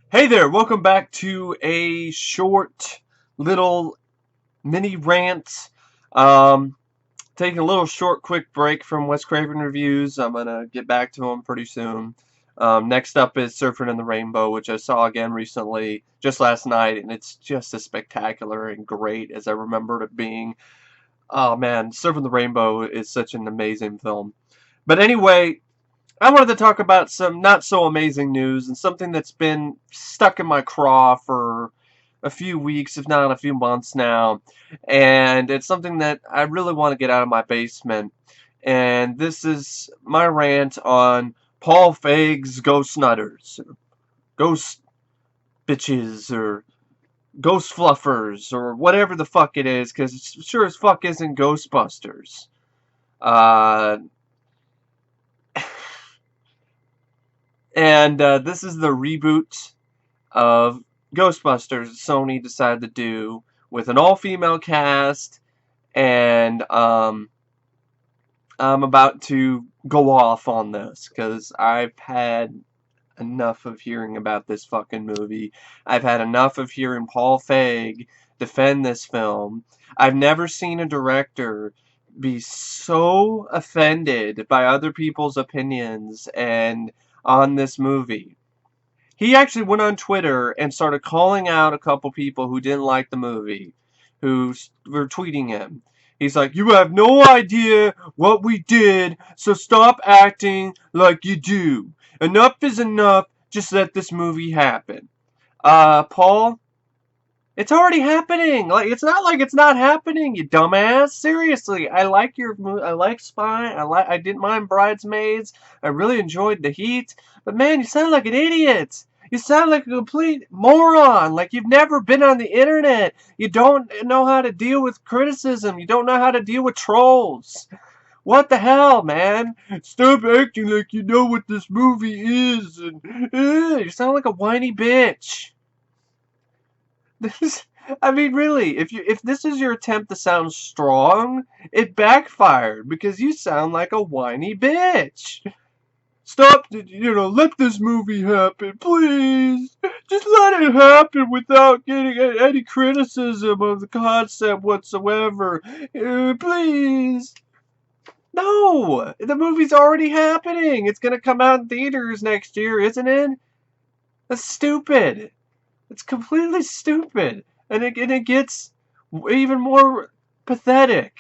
Hey there, welcome back to a short little mini rant. Um, Taking a little short quick break from Wes Craven reviews. I'm gonna get back to them pretty soon. Next up is Surfing in the Rainbow, which I saw again recently, just last night, and it's just as spectacular and great as I remembered it being. Oh man, Surfing the Rainbow is such an amazing film. But anyway, I wanted to talk about some not so amazing news and something that's been stuck in my craw for a few weeks, if not a few months now. And it's something that I really want to get out of my basement. And this is my rant on Paul Feig's Ghost Nutters, or Ghost Bitches, or Ghost Fluffers, or whatever the fuck it is, because it sure as fuck isn't Ghostbusters. Uh, and this is the reboot of Ghostbusters Sony decided to do with an all-female cast, and I'm about to go off on this because I've had enough of hearing about this fucking movie. I've had enough of hearing Paul Feig defend this film. I've never seen a director be so offended by other people's opinions and on this movie. He actually went on Twitter and started calling out a couple people who didn't like the movie, who were tweeting him. He's like, "You have no idea what we did, so stop acting like you do. Enough is enough, just let this movie happen." Paul, it's already happening. Like, it's not like it's not happening, you dumbass. Seriously, I like Spy. I didn't mind Bridesmaids. I really enjoyed The Heat. But man, you sound like an idiot. You sound like a complete moron. Like you've never been on the internet. You don't know how to deal with criticism. You don't know how to deal with trolls. What the hell, man? Stop acting like you know what this movie is. And you sound like a whiny bitch. This, I mean, really, if this is your attempt to sound strong, it backfired because you sound like a whiny bitch. Stop, let this movie happen, please. Just let it happen without getting any criticism of the concept whatsoever. Please. No, the movie's already happening. It's gonna come out in theaters next year, isn't it? That's stupid. It's completely stupid, and it gets even more pathetic.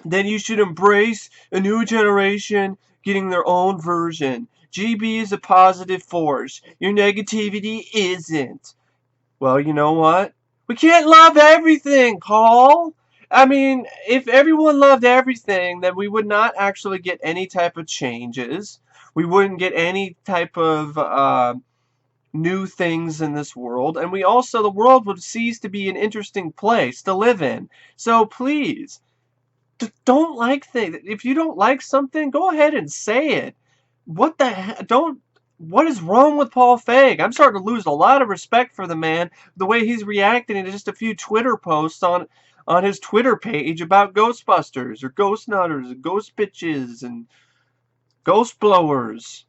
Then you should embrace a new generation getting their own version. GB is a positive force. Your negativity isn't. Well, you know what? We can't love everything, Paul. I mean, if everyone loved everything, then we would not actually get any type of changes. We wouldn't get any type of new things in this world, and the world would cease to be an interesting place to live in. So please, don't like things. If you don't like something, go ahead and say it. What the heck? What is wrong with Paul Feig? I'm starting to lose a lot of respect for the man, the way he's reacting to just a few Twitter posts on his Twitter page about Ghostbusters or Ghost Nutters and Ghost Bitches and Ghost Blowers.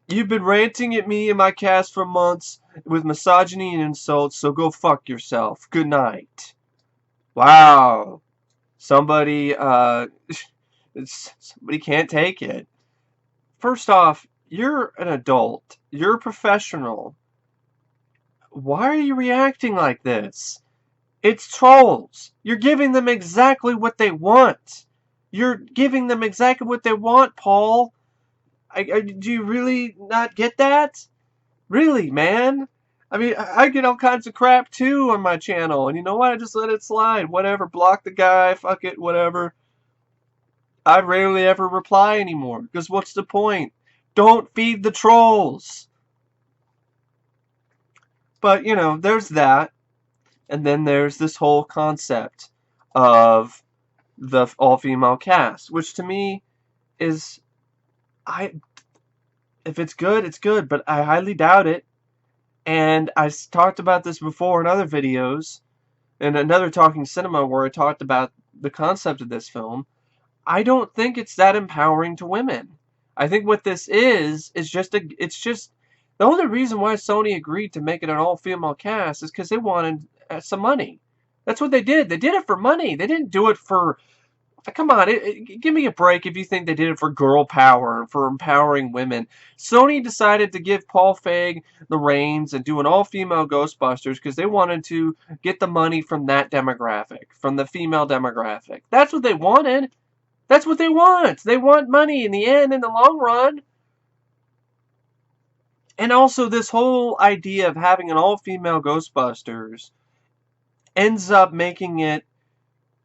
You've been ranting at me and my cast for months with misogyny and insults, so go fuck yourself. Good night. Wow. Somebody, somebody can't take it. First off, you're an adult. You're a professional. Why are you reacting like this? It's trolls. You're giving them exactly what they want. You're giving them exactly what they want, Paul. Do you really not get that? Really, man? I mean, I get all kinds of crap too on my channel, and you know what? I just let it slide. Whatever, block the guy, fuck it, whatever. I rarely ever reply anymore, because what's the point? Don't feed the trolls. But, there's that, and then there's this whole concept of the all-female cast, which to me is, if it's good, it's good, but I highly doubt it. And I talked about this before in other videos, in another Talking Cinema where I talked about the concept of this film. I don't think it's that empowering to women. I think what this is just it's just the only reason why Sony agreed to make it an all-female cast is because they wanted some money. That's what they did. They did it for money. They didn't do it for. Come on, give me a break if you think they did it for girl power and for empowering women. Sony decided to give Paul Feig the reins and do an all-female Ghostbusters because they wanted to get the money from that demographic, from the female demographic. That's what they wanted. That's what they want. They want money in the end, in the long run. And also, this whole idea of having an all-female Ghostbusters ends up making it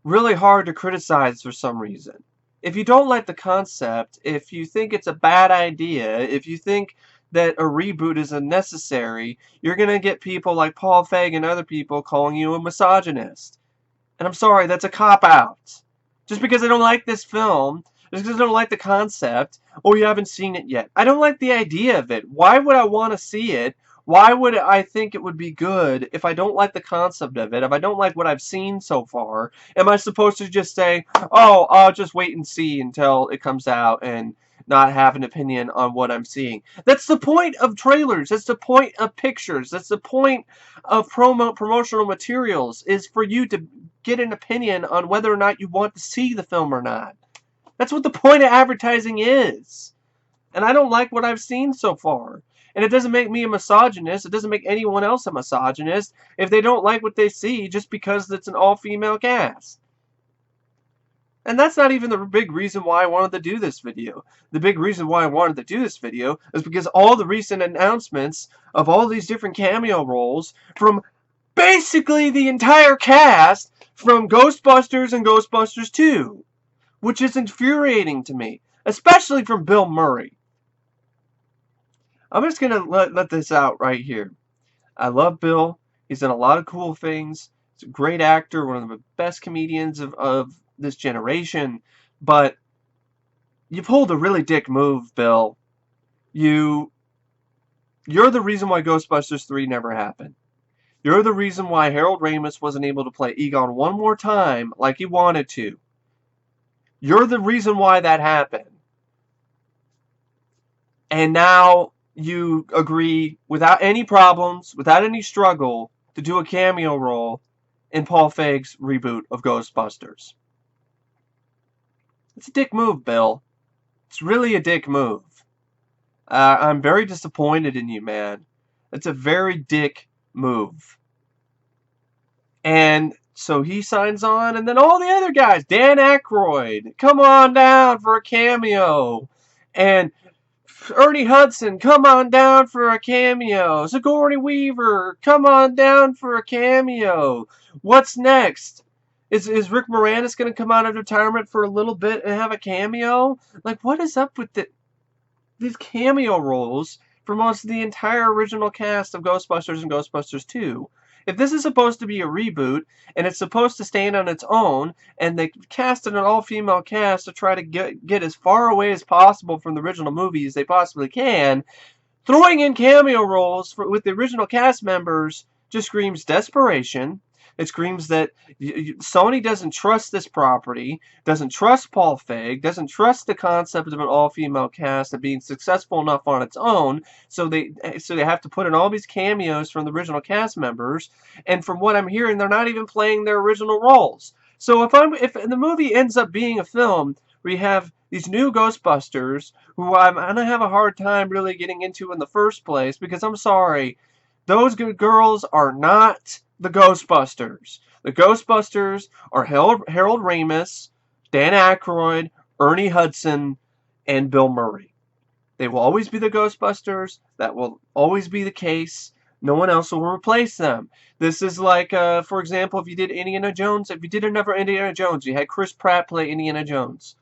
really hard to criticize for some reason. If you don't like the concept, if you think it's a bad idea, if you think that a reboot is unnecessary, you're going to get people like Paul Feig and other people calling you a misogynist. And I'm sorry, that's a cop-out. Just because I don't like this film, just because I don't like the concept, or you haven't seen it yet. I don't like the idea of it. Why would I want to see it? Why would I think it would be good if I don't like the concept of it, if I don't like what I've seen so far? Am I supposed to just say, oh, I'll just wait and see until it comes out and not have an opinion on what I'm seeing? That's the point of trailers. That's the point of pictures. That's the point of promotional materials, is for you to get an opinion on whether or not you want to see the film or not. That's what the point of advertising is. And I don't like what I've seen so far. And it doesn't make me a misogynist. It doesn't make anyone else a misogynist if they don't like what they see just because it's an all-female cast. And that's not even the big reason why I wanted to do this video. The big reason why I wanted to do this video is because all the recent announcements of all these different cameo roles from basically the entire cast from Ghostbusters and Ghostbusters 2, which is infuriating to me, especially from Bill Murray. I'm just going to let this out right here. I love Bill. He's done a lot of cool things. He's a great actor, one of the best comedians of this generation. But you pulled a really dick move, Bill. You're the reason why Ghostbusters 3 never happened. You're the reason why Harold Ramis wasn't able to play Egon one more time like he wanted to. You're the reason why that happened. And now you agree, without any problems, without any struggle, to do a cameo role in Paul Feig's reboot of Ghostbusters. It's a dick move, Bill. It's really a dick move. I'm very disappointed in you, man. It's a very dick move. And so he signs on, and then all the other guys, Dan Aykroyd, come on down for a cameo. And Ernie Hudson, come on down for a cameo. Sigourney Weaver, come on down for a cameo. What's next? Is Rick Moranis going to come out of retirement for a little bit and have a cameo? Like, what is up with these cameo roles for most of the entire original cast of Ghostbusters and Ghostbusters 2? If this is supposed to be a reboot, and it's supposed to stand on its own, and they cast an all-female cast to try to get as far away as possible from the original movie as they possibly can, throwing in cameo roles with the original cast members just screams desperation. It screams that Sony doesn't trust this property, doesn't trust Paul Feig, doesn't trust the concept of an all-female cast of being successful enough on its own, so they have to put in all these cameos from the original cast members, and from what I'm hearing, they're not even playing their original roles. So if the movie ends up being a film where you have these new Ghostbusters, who I'm going to have a hard time really getting into in the first place, because I'm sorry, those good girls are not the Ghostbusters. The Ghostbusters are Harold Ramis, Dan Aykroyd, Ernie Hudson, and Bill Murray. They will always be the Ghostbusters. That will always be the case. No one else will replace them. This is like, for example, if you did Indiana Jones, if you did another Indiana Jones, you had Chris Pratt play Indiana Jones.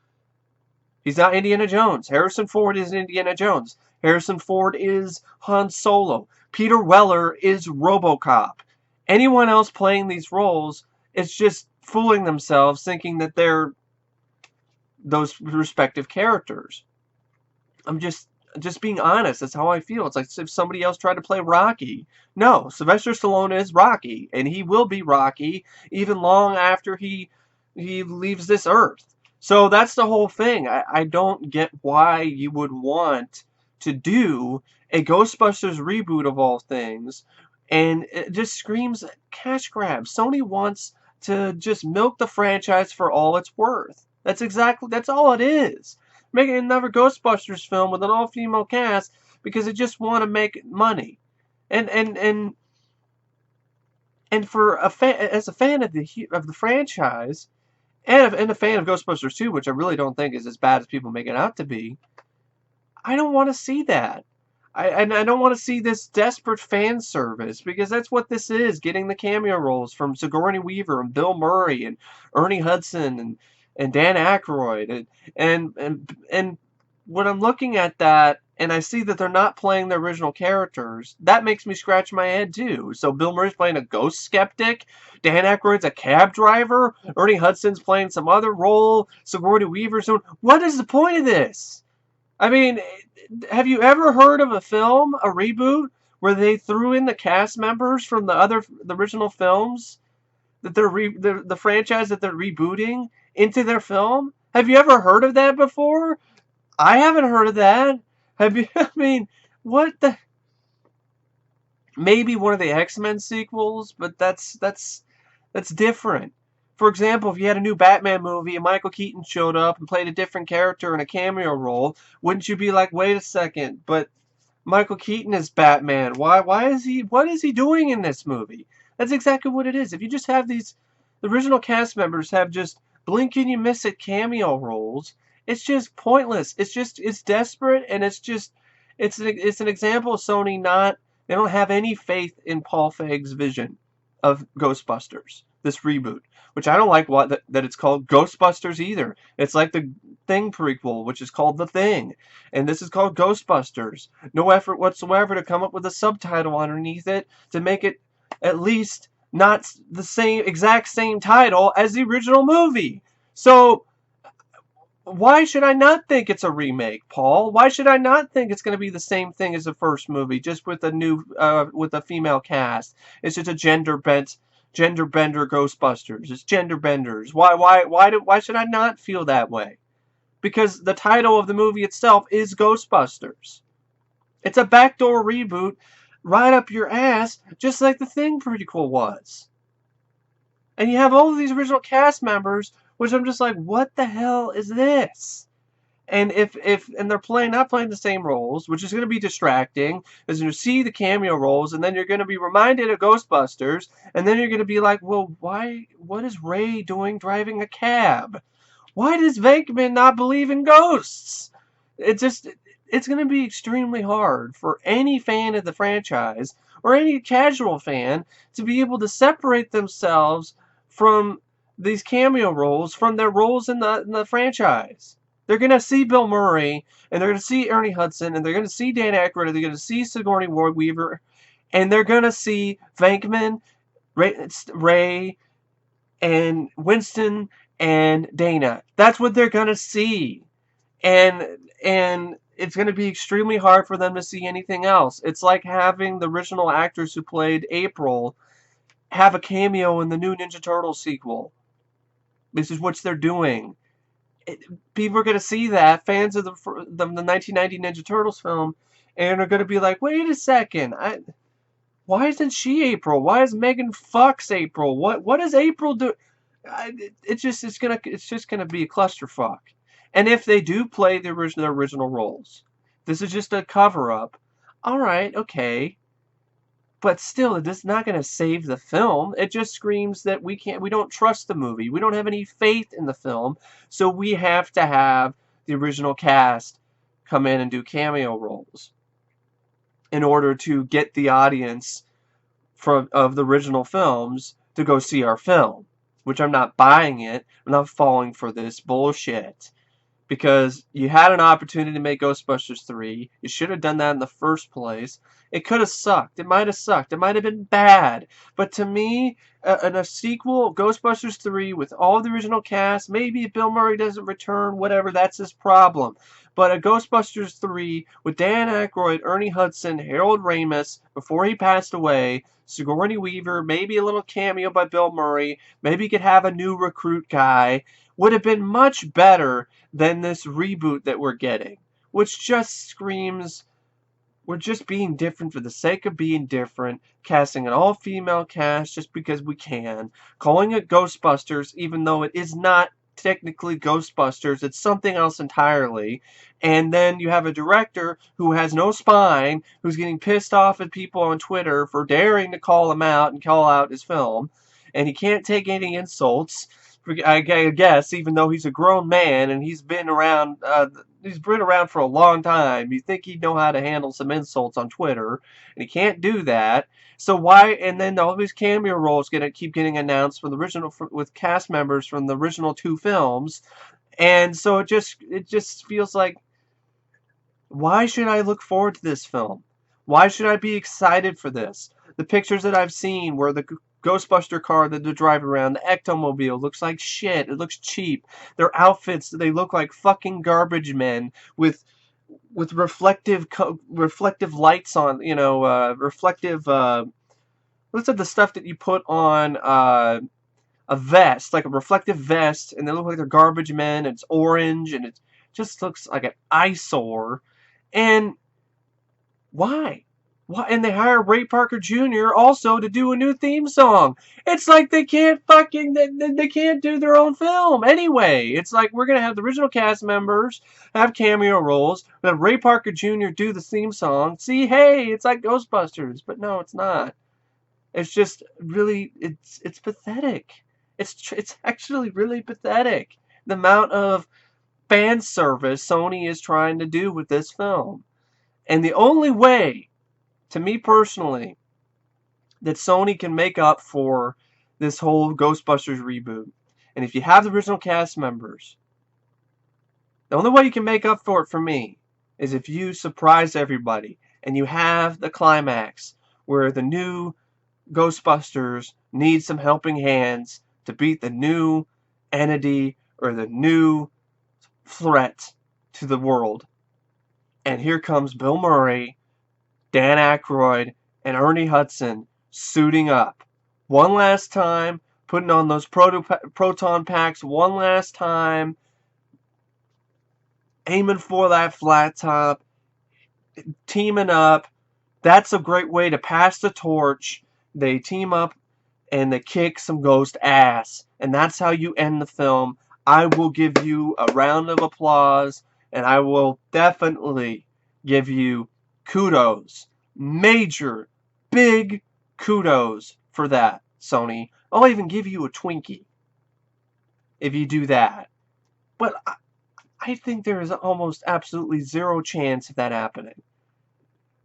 He's not Indiana Jones. Harrison Ford is Indiana Jones. Harrison Ford is Han Solo. Peter Weller is RoboCop. Anyone else playing these roles is just fooling themselves, thinking that they're those respective characters. I'm just being honest. That's how I feel. It's like if somebody else tried to play Rocky. No, Sylvester Stallone is Rocky, and he will be Rocky even long after he leaves this earth. So that's the whole thing. I don't get why you would want to do a Ghostbusters reboot of all things, and it just screams cash grab. Sony wants to just milk the franchise for all it's worth. That's all it is. Making another Ghostbusters film with an all-female cast because they just want to make money. And and and and for as a fan of the franchise, and a fan of Ghostbusters 2, which I really don't think is as bad as people make it out to be, I don't want to see that. I don't want to see this desperate fan service, because that's what this is, getting the cameo roles from Sigourney Weaver and Bill Murray and Ernie Hudson and Dan Aykroyd. And when I'm looking at that and I see that they're not playing the original characters, that makes me scratch my head too. So Bill Murray's playing a ghost skeptic, Dan Aykroyd's a cab driver, Ernie Hudson's playing some other role, Sigourney Weaver's doing. What is the point of this? I mean, have you ever heard of a film, a reboot, where they threw in the cast members from the original films that the franchise that they're rebooting into their film? Have you ever heard of that before? I haven't heard of that. Have you? I mean, what the? Maybe one of the X-Men sequels, but that's different. For example, if you had a new Batman movie and Michael Keaton showed up and played a different character in a cameo role, wouldn't you be like, wait a second, but Michael Keaton is Batman. Why is he, what is he doing in this movie? That's exactly what it is. If you just have these the original cast members have just blink and you miss it cameo roles, it's just pointless. It's desperate, and it's an example of Sony not, they don't have any faith in Paul Feig's vision of Ghostbusters, this reboot, which I don't like that it's called Ghostbusters either. It's like the Thing prequel, which is called The Thing, and this is called Ghostbusters. No effort whatsoever to come up with a subtitle underneath it to make it at least not the exact same title as the original movie. So why should I not think it's a remake, Paul? Why should I not think it's going to be the same thing as the first movie, just with a new with a female cast? It's just a gender bender Ghostbusters. It's gender benders. Why should I not feel that way? Because the title of the movie itself is Ghostbusters. It's a backdoor reboot right up your ass, just like the Thing prequel was. And you have all of these original cast members, which I'm just like, what the hell is this? And if they're not playing the same roles, which is going to be distracting, because you see the cameo roles, and then you're going to be reminded of Ghostbusters, and then you're going to be like, well, what is Ray doing driving a cab? Why does Venkman not believe in ghosts? It's going to be extremely hard for any fan of the franchise, or any casual fan, to be able to separate themselves from these cameo roles from their roles in the franchise. They're going to see Bill Murray, and they're going to see Ernie Hudson, and they're going to see Dan Aykroyd, and they're going to see Sigourney Weaver, and they're going to see Venkman, Ray, and Winston, and Dana. That's what they're going to see. And it's going to be extremely hard for them to see anything else. It's like having the original actors who played April have a cameo in the new Ninja Turtles sequel. This is what they're doing. People are going to see that, fans of the 1990 Ninja Turtles film, and are going to be like, wait a second, why isn't she April? Why is Megan Fox April? What does April do? It's just gonna be a clusterfuck. And if they do play their original roles, this is just a cover up. All right, okay. But still, it's not going to save the film. It just screams that we don't trust the movie. We don't have any faith in the film. So we have to have the original cast come in and do cameo roles in order to get the audience of the original films to go see our film. Which I'm not buying it. I'm not falling for this bullshit. Because you had an opportunity to make Ghostbusters 3. You should have done that in the first place. It could have sucked. It might have sucked. It might have been bad. But to me, in a sequel, Ghostbusters 3, with all the original cast, maybe if Bill Murray doesn't return, whatever, that's his problem. But a Ghostbusters 3 with Dan Aykroyd, Ernie Hudson, Harold Ramis, before he passed away, Sigourney Weaver, maybe a little cameo by Bill Murray, maybe you could have a new recruit guy, would have been much better than this reboot that we're getting, which just screams we're just being different for the sake of being different, casting an all-female cast just because we can, calling it Ghostbusters even though it is not technically Ghostbusters, it's something else entirely, and then you have a director who has no spine, who's getting pissed off at people on Twitter for daring to call him out and call out his film, and he can't take any insults, I guess, even though he's a grown man and he's been around for a long time. You think he'd know how to handle some insults on Twitter, and he can't do that. So why? And then all these cameo roles keep getting announced from the original with cast members from the original two films, and so it just feels like, why should I look forward to this film? Why should I be excited for this? The pictures that I've seen where the Ghostbuster car that they're driving around, the Ectomobile, looks like shit. It looks cheap. Their outfits, they look like fucking garbage men with reflective lights on, reflective, what's the stuff that you put on a vest, like a reflective vest, and they look like they're garbage men, and it's orange, and it just looks like an eyesore. And why? Why? And they hire Ray Parker Jr. also to do a new theme song. It's like they can't they can't do their own film anyway. It's like we're gonna have the original cast members have cameo roles, have Ray Parker Jr. do the theme song. See, hey, it's like Ghostbusters, but no, it's not. It's just really, it's pathetic. It's actually really pathetic. The amount of fan service Sony is trying to do with this film. And the only way, to me personally, that Sony can make up for this whole Ghostbusters reboot, and if you have the original cast members, the only way you can make up for it for me is if you surprise everybody and you have the climax where the new Ghostbusters need some helping hands to beat the new entity or the new threat to the world. And here comes Bill Murray, Dan Aykroyd, and Ernie Hudson suiting up one last time, putting on those proton packs one last time, aiming for that flat top, teaming up. That's a great way to pass the torch. They team up and they kick some ghost ass. And that's how you end the film. I will give you a round of applause, and I will definitely give you kudos. Major, big kudos for that, Sony. I'll even give you a Twinkie if you do that. But I think there is almost absolutely zero chance of that happening.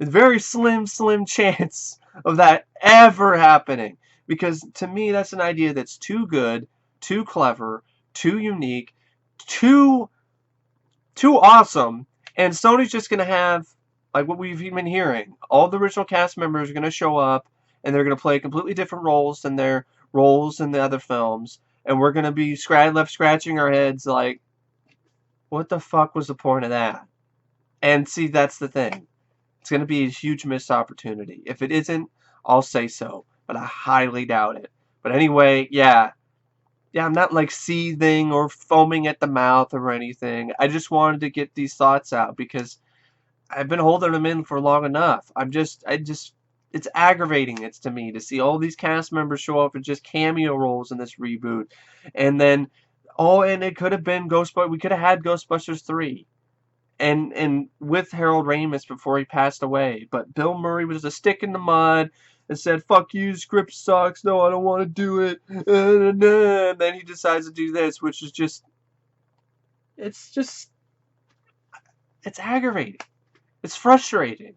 A very slim chance of that ever happening. Because to me, that's an idea that's too good, too clever, too unique, too awesome. And Sony's just going to have, like what we've been hearing, all the original cast members are going to show up, and they're going to play completely different roles than their roles in the other films. And we're going to be left scratching our heads like, what the fuck was the point of that? And see, that's the thing. It's going to be a huge missed opportunity. If it isn't, I'll say so. But I highly doubt it. But anyway, yeah, I'm not like seething or foaming at the mouth or anything. I just wanted to get these thoughts out because I've been holding them in for long enough. It's aggravating, it's to me, to see all these cast members show up in just cameo roles in this reboot. And then, and it could have been Ghostbusters. We could have had Ghostbusters 3. And with Harold Ramis before he passed away. But Bill Murray was a stick in the mud and said, fuck you, script sucks, no, I don't want to do it. And then he decides to do this, which is it's aggravating. It's frustrating.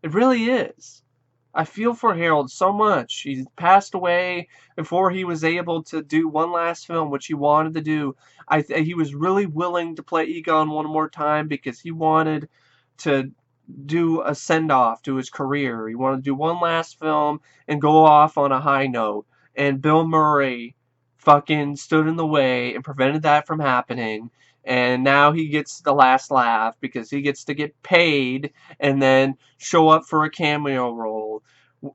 It really is. I feel for Harold so much. He passed away before he was able to do one last film, which he wanted to do. He was really willing to play Egon one more time because he wanted to do a send-off to his career. He wanted to do one last film and go off on a high note. And Bill Murray fucking stood in the way and prevented that from happening. And now he gets the last laugh because he gets to get paid and then show up for a cameo role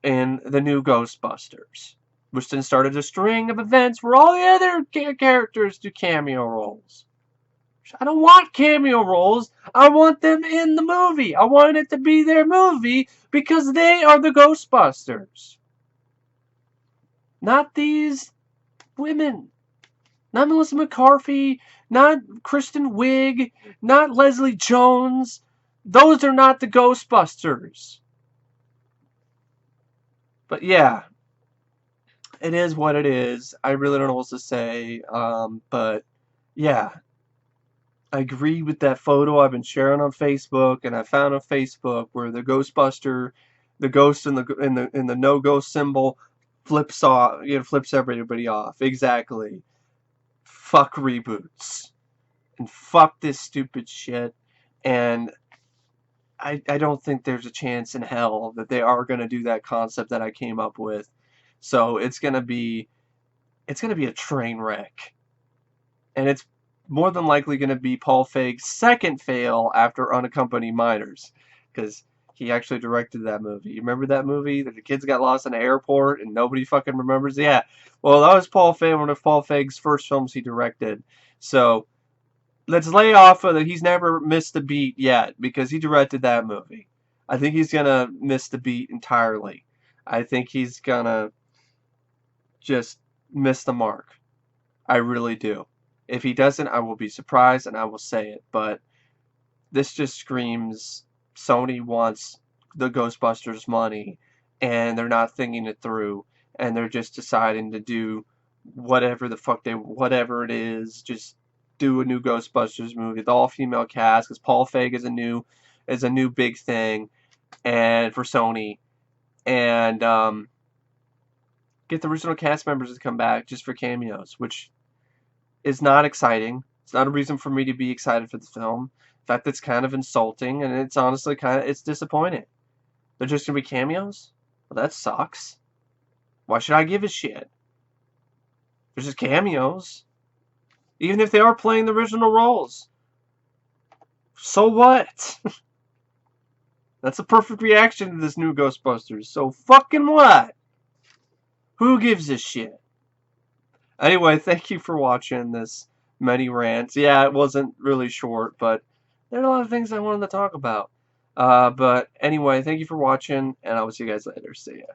in the new Ghostbusters. which then started a string of events where all the other characters do cameo roles. I don't want cameo roles. I want them in the movie. I want it to be their movie because they are the Ghostbusters. Not these women. Not Melissa McCarthy. Not Kristen Wiig. Not Leslie Jones. Those are not the Ghostbusters. But yeah, it is what it is. I really don't know what else to say. But yeah, I agree with that photo I've been sharing on Facebook, and I found on Facebook where the Ghostbuster, the ghost in the no ghost symbol, flips off. Flips everybody off. Exactly. Fuck reboots and fuck this stupid shit. And I don't think there's a chance in hell that they are gonna do that concept that I came up with. So it's gonna be a train wreck. And it's more than likely going to be Paul Feig's second fail after Unaccompanied Minors, because he actually directed that movie. You remember that movie that the kids got lost in an airport and nobody fucking remembers? Yeah, well, that was Paul Feig, one of Paul Feig's first films he directed. So let's lay off of that. He's never missed a beat yet because he directed that movie. I think he's gonna miss the beat entirely. I think he's gonna just miss the mark. I really do. If he doesn't, I will be surprised and I will say it. But this just screams Sony wants the Ghostbusters money and they're not thinking it through and they're just deciding to do whatever the fuck whatever it is, just do a new Ghostbusters movie, the all-female cast, because Paul Feig is a new big thing and for Sony, and get the original cast members to come back just for cameos, which is not exciting. It's not a reason for me to be excited for the film. In fact, it's kind of insulting, and it's honestly it's disappointing. They're just gonna be cameos? Well, that sucks. Why should I give a shit? They're just cameos. Even if they are playing the original roles. So what? That's a perfect reaction to this new Ghostbusters. So fucking what? Who gives a shit? Anyway, thank you for watching this mini rant. Yeah, it wasn't really short, but there are a lot of things I wanted to talk about. But anyway, thank you for watching, and I will see you guys later. See ya.